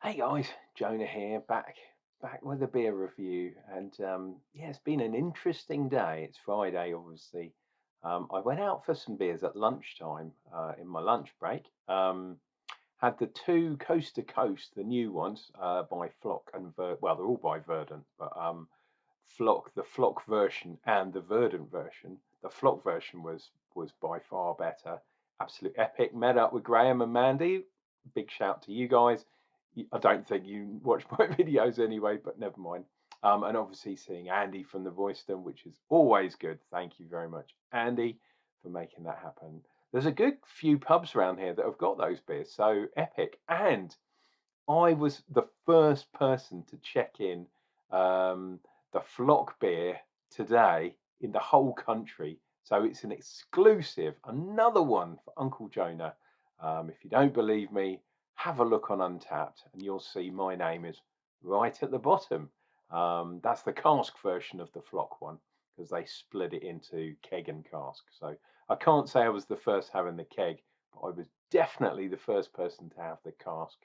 Hey guys, Jonah here, back with a beer review, and yeah, it's been an interesting day. It's Friday, obviously. I went out for some beers at lunchtime in my lunch break. Had the two Coast to Coast, the new ones by Flock and well, they're all by Verdant, but the Flock version and the Verdant version. The Flock version was by far better. Absolute epic. Met up with Graham and Mandy. Big shout to you guys. I don't think you watch my videos anyway, but never mind. And obviously seeing Andy from the Royston, which is always good. Thank you very much, Andy, for making that happen. There's a good few pubs around here that have got those beers, so epic. And I was the first person to check in the Flock beer today in the whole country. So it's an exclusive, another one for Uncle Jonah. If you don't believe me, have a look on Untapped and you'll see my name is right at the bottom. That's the cask version of the Flock one because they split it into keg and cask. So I can't say I was the first having the keg, but I was definitely the first person to have the cask.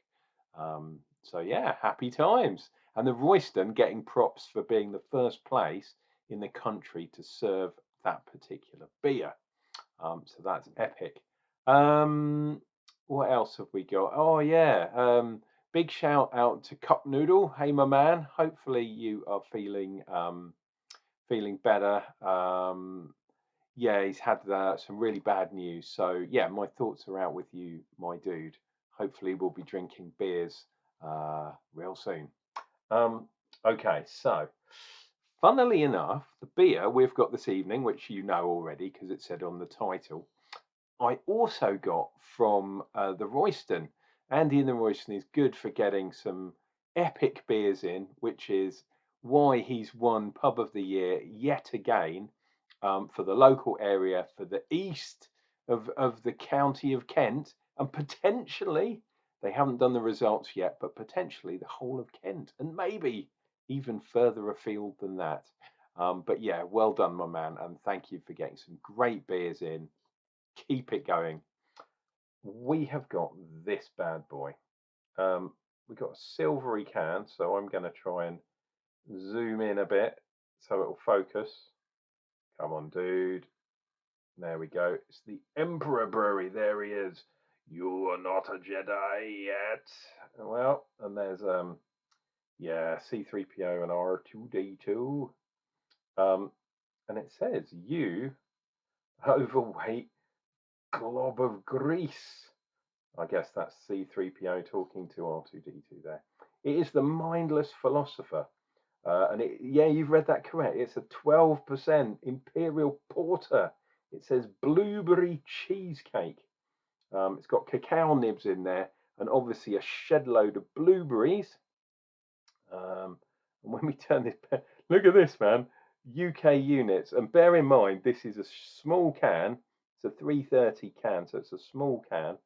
So yeah, happy times. And the Royston getting props for being the first place in the country to serve that particular beer. So that's epic. Um, what else have we got? Oh yeah, big shout out to Cup Noodle. Hey my man, hopefully you are feeling better. Yeah, he's had some really bad news. So yeah, my thoughts are out with you, my dude. Hopefully we'll be drinking beers real soon. Um, okay, so funnily enough, the beer we've got this evening, which you know already because it said on the title, I also got from the Royston. Andy in the Royston is good for getting some epic beers in, which is why he's won Pub of the Year yet again for the local area, for the east of the county of Kent, and potentially, they haven't done the results yet, but potentially the whole of Kent, and maybe even further afield than that. But yeah, well done, my man, and thank you for getting some great beers in. Keep it going. We have got this bad boy. We've got a silvery can, so I'm going to try and zoom in a bit so it'll focus. Come on, dude. There we go. It's the Emperor Brewery. There he is. You are not a Jedi yet. Well, and there's yeah, C3PO and R2D2. And it says you overweight glob of grease. I guess that's C3PO talking to R2D2 there. It is the Mindless Philosopher. Yeah, you've read that correct. It's a 12% Imperial Porter. It says blueberry cheesecake. It's got cacao nibs in there and obviously a shed load of blueberries. And when we turn this, look at this, man. UK units. And bear in mind, this is a small can. It's a 330 can, so it's a small can.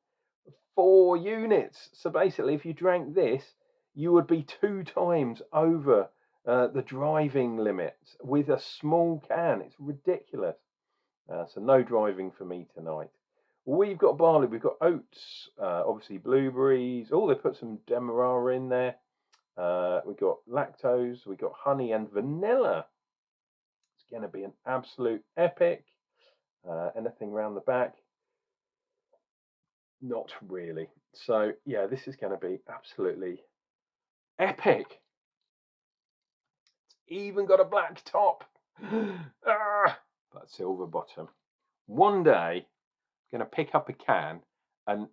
4 units. So basically, if you drank this, you would be 2 times over the driving limit with a small can. It's ridiculous. So no driving for me tonight. We've got barley, we've got oats, obviously blueberries. Oh, they put some demerara in there. We've got lactose, we've got honey and vanilla. It's going to be an absolute epic. Anything around the back? Not really. So yeah, this is going to be absolutely epic. It's even got a black top. But silver bottom. One day, I'm going to pick up a can and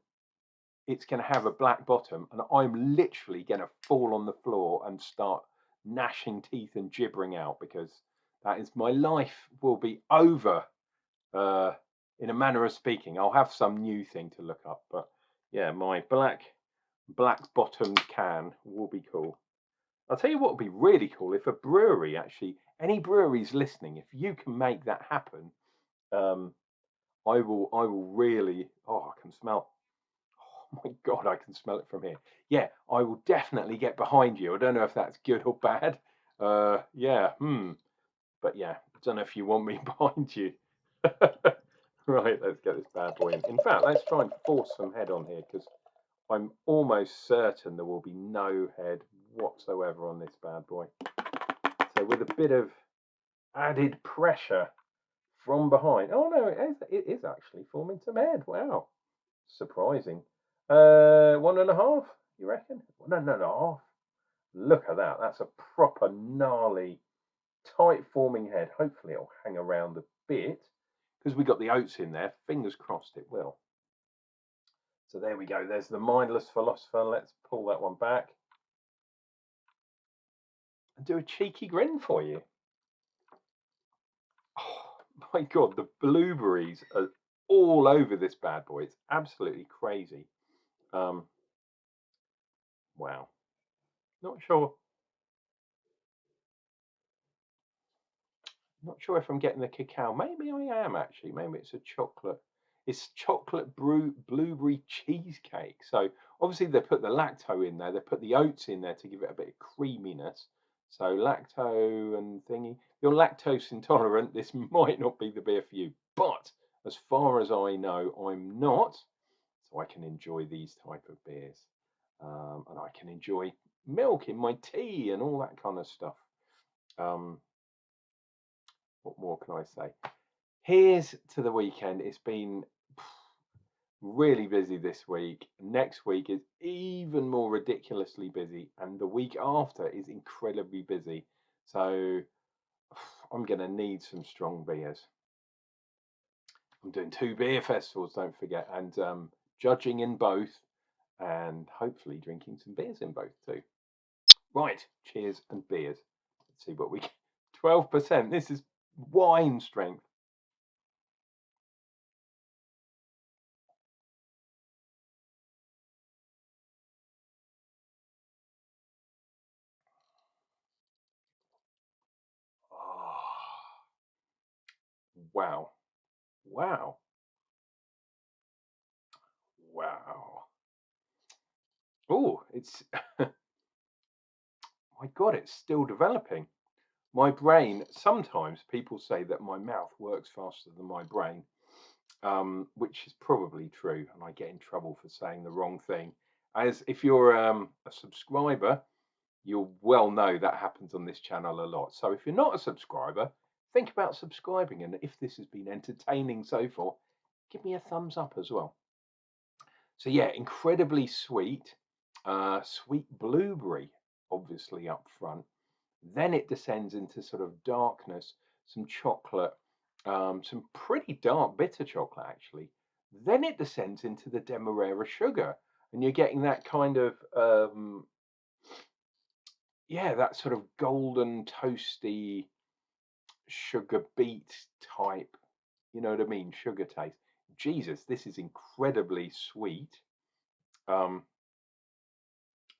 it's going to have a black bottom, and I'm literally going to fall on the floor and start gnashing teeth and gibbering out because that is my life will be over. In a manner of speaking, I'll have some new thing to look up, but yeah, my black bottomed can will be cool. I'll tell you what would be really cool if a brewery actually, any breweries listening, if you can make that happen, um, I will really. Oh, I can smell. Oh my God, I can smell it from here. Yeah, I will definitely get behind you. I don't know if that's good or bad. Yeah, but yeah, I don't know if you want me behind you. Right, let's get this bad boy in. In fact, let's try and force some head on here because I'm almost certain there will be no head whatsoever on this bad boy. So with a bit of added pressure from behind. Oh no, it is actually forming some head. Wow, surprising. 1.5, you reckon? No, no, no, half. Look at that. That's a proper gnarly, tight forming head. Hopefully it'll hang around a bit because we got the oats in there. Fingers crossed it will. So there we go. There's the Mindless Philosopher. Let's pull that one back and do a cheeky grin for you. Oh my God, the blueberries are all over this bad boy. It's absolutely crazy. Wow. Not sure. Not sure if I'm getting the cacao. Maybe I am actually. Maybe it's a chocolate. It's chocolate blueberry cheesecake. So obviously they put the lacto in there. They put the oats in there to give it a bit of creaminess. So lacto and thingy. If you're lactose intolerant, this might not be the beer for you. But as far as I know, I'm not. So I can enjoy these type of beers, and I can enjoy milk in my tea and all that kind of stuff. Um, what more can I say? Here's to the weekend. It's been really busy this week. Next week is even more ridiculously busy, and the week after is incredibly busy. So I'm going to need some strong beers. I'm doing 2 beer festivals, don't forget, and judging in both, and hopefully drinking some beers in both too. Right, cheers and beers. Let's see what we get. 12%. This is wine strength. Oh, wow. Wow. Wow. Oh, it's my God, it's still developing. My brain, sometimes people say that my mouth works faster than my brain, which is probably true. And I get in trouble for saying the wrong thing. As if you're a subscriber, you'll well know that happens on this channel a lot. So if you're not a subscriber, think about subscribing. And if this has been entertaining so far, give me a thumbs up as well. So yeah, incredibly sweet, sweet blueberry, obviously up front. Then it descends into sort of darkness, some chocolate, some pretty dark bitter chocolate actually. Then it descends into the demerara sugar, and you're getting that kind of yeah, that sort of golden toasty sugar beet type. You know what I mean? Sugar taste. Jesus, this is incredibly sweet. Um,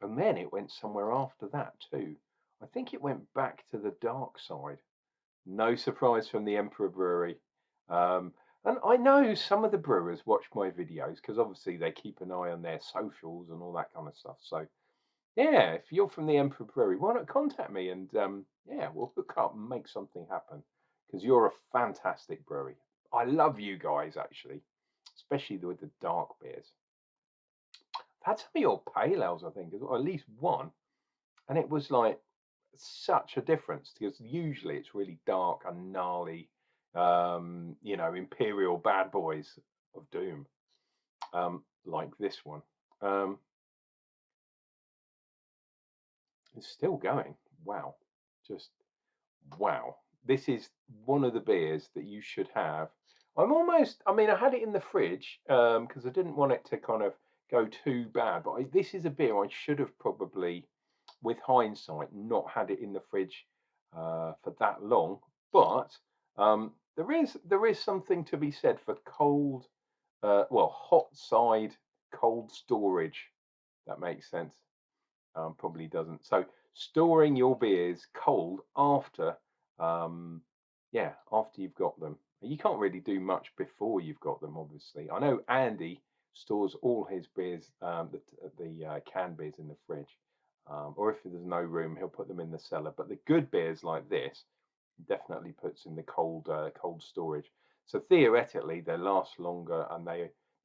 And then it went somewhere after that too. I think it went back to the dark side. No surprise from the Emperor Brewery. And I know some of the brewers watch my videos because obviously they keep an eye on their socials and all that kind of stuff. So yeah, if you're from the Emperor Brewery, why not contact me and yeah, we'll hook up and make something happen because you're a fantastic brewery. I love you guys actually, especially with the dark beers. I've had some of your pale ales, I think, as well, at least one. And it was like such a difference because usually it's really dark and gnarly, you know, imperial bad boys of doom, like this one. Um, it's still going. Wow, just wow. This is one of the beers that you should have. I mean, I had it in the fridge because I didn't want it to kind of go too bad. But this is a beer I should have probably, with hindsight, not had it in the fridge for that long. But there is something to be said for cold, well, hot side cold storage. That makes sense. Probably doesn't. So storing your beers cold after, um, yeah, after you've got them. You can't really do much before you've got them, obviously. I know Andy stores all his beers, the canned beers in the fridge, or if there's no room, he'll put them in the cellar. But the good beers like this, definitely puts in the cold storage. So theoretically, they last longer and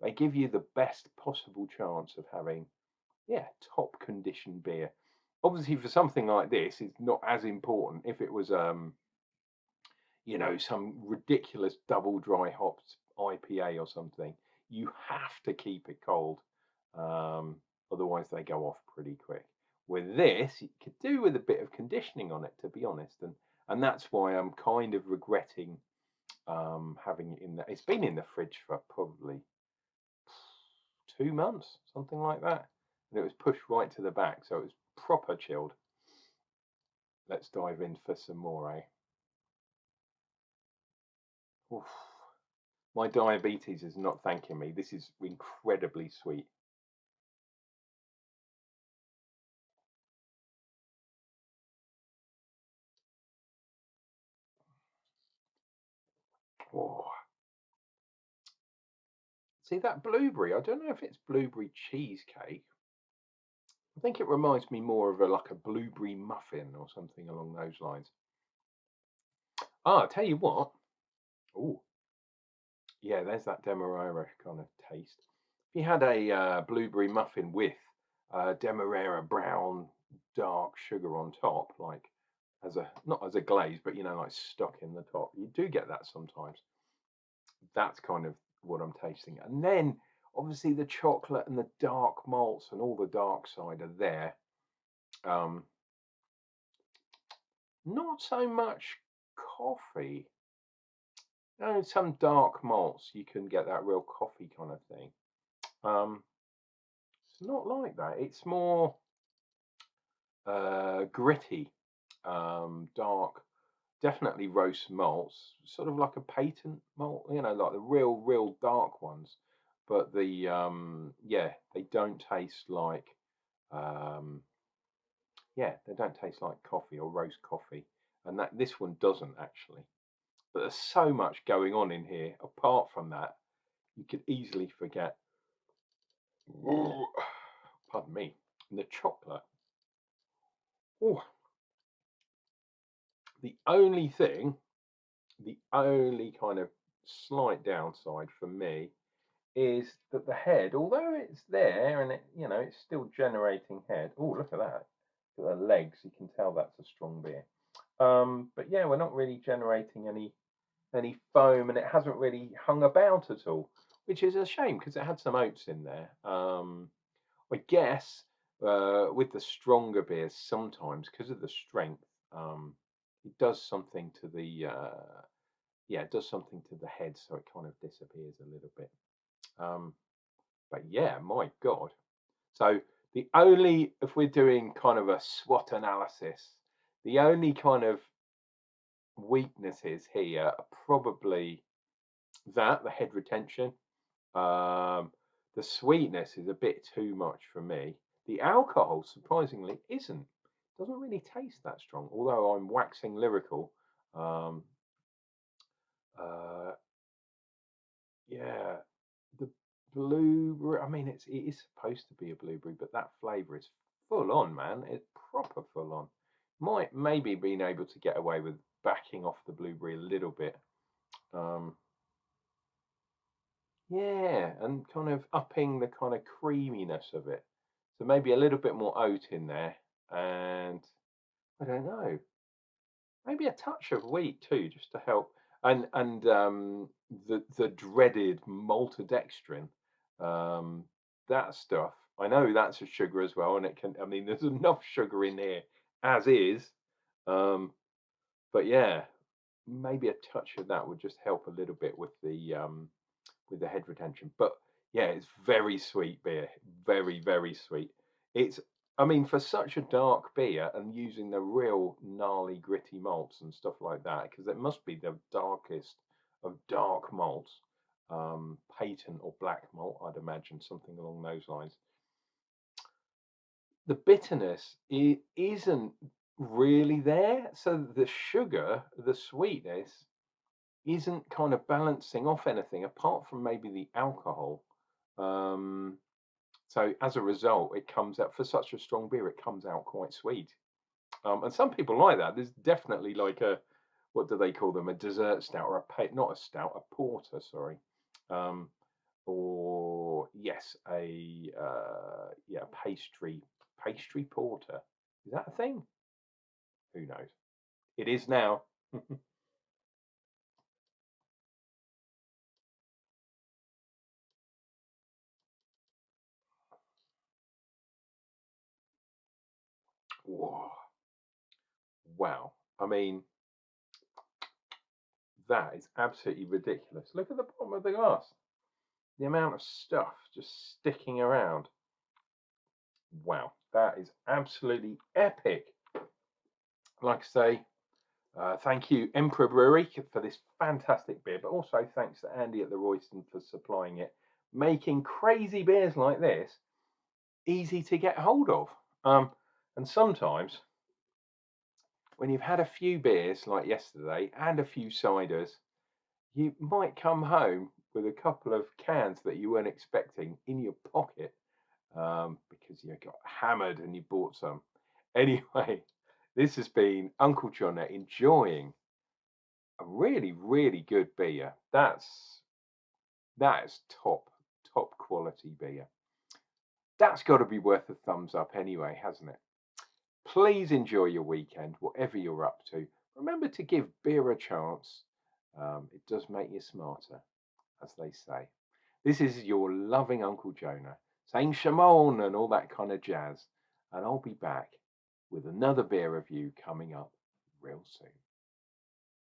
they give you the best possible chance of having, yeah, top condition beer. Obviously, for something like this, it's not as important. If it was, you know, some ridiculous double dry hopped IPA or something, you have to keep it cold. Um, Otherwise, they go off pretty quick. With this, you could do with a bit of conditioning on it, to be honest, and that's why I'm kind of regretting having it in there. It's been in the fridge for probably 2 months, something like that, and it was pushed right to the back, so it was proper chilled. Let's dive in for some more, eh? Oof. My diabetes is not thanking me. This is incredibly sweet. Oh, see that blueberry? I don't know if it's blueberry cheesecake. I think it reminds me more of a like a blueberry muffin or something along those lines. Ah, I'll tell you what. Oh, yeah, there's that Demerara kind of taste. If you had a blueberry muffin with Demerara brown dark sugar on top, like as a not as a glaze, but you know, like stuck in the top, you do get that sometimes. That's kind of what I'm tasting. And then obviously the chocolate and the dark malts and all the dark side are there. Um, Not so much coffee. No, some dark malts you can get that real coffee kind of thing. Um, it's not like that. It's more gritty, dark, definitely roast malts, sort of like a patent malt, you know, like the real dark ones. But the yeah, they don't taste like um, yeah, they don't taste like coffee or roast coffee, and that this one doesn't actually. But there's so much going on in here. Apart from that, you could easily forget. Pardon me. And the chocolate. Oh, the only thing, the only kind of slight downside for me is that the head, although it's there and it, you know, it's still generating head. Oh, look at that. Look at the legs. You can tell that's a strong beer. But yeah, we're not really generating any foam, and it hasn't really hung about at all, which is a shame because it had some oats in there. I guess with the stronger beers, sometimes because of the strength, it does something to the yeah, it does something to the head, so it kind of disappears a little bit. Um, but yeah, my God. So the only, if we're doing kind of a SWOT analysis, the only kind of weaknesses here are probably that the head retention. Um, the sweetness is a bit too much for me. The alcohol, surprisingly, isn't. Doesn't really taste that strong. Although I'm waxing lyrical. Um, uh, yeah, the blueberry. I mean, it is supposed to be a blueberry, but that flavour is full on, man. It's proper full on. Might maybe been able to get away with backing off the blueberry a little bit. Um, Yeah, and kind of upping the kind of creaminess of it. So maybe a little bit more oat in there, and I don't know, maybe a touch of wheat too, just to help. And the dreaded maltodextrin, um, that stuff. I know that's a sugar as well, and it can. I mean, there's enough sugar in here as is, um, but yeah, maybe a touch of that would just help a little bit with the head retention. But yeah, it's very sweet beer, very sweet. It's, I mean, for such a dark beer and using the real gnarly, gritty malts and stuff like that, because it must be the darkest of dark malts, patent or black malt, I'd imagine, something along those lines. The bitterness isn't really there, so the sugar, the sweetness isn't kind of balancing off anything apart from maybe the alcohol. Um, so as a result, it comes out for such a strong beer, it comes out quite sweet. And some people like that. There's definitely like a, what do they call them? A dessert stout or not a stout, a porter, sorry. Um, or yes, a yeah, pastry porter. Is that a thing? Who knows? It is now. Whoa, wow. I mean, that is absolutely ridiculous. Look at the bottom of the glass. The amount of stuff just sticking around. Wow, that is absolutely epic. Like I say, thank you, Emperor Brewery, for this fantastic beer, but also thanks to Andy at the Royston for supplying it, making crazy beers like this easy to get hold of. And sometimes, when you've had a few beers like yesterday and a few ciders, you might come home with a couple of cans that you weren't expecting in your pocket because you got hammered and you bought some. Anyway, this has been Unclejona enjoying a really, really good beer. That is top quality beer. That's got to be worth a thumbs up anyway, hasn't it? Please enjoy your weekend, whatever you're up to. Remember to give beer a chance. It does make you smarter, as they say. This is your loving Uncle Jonah saying Shimon and all that kind of jazz. And I'll be back with another beer review coming up real soon.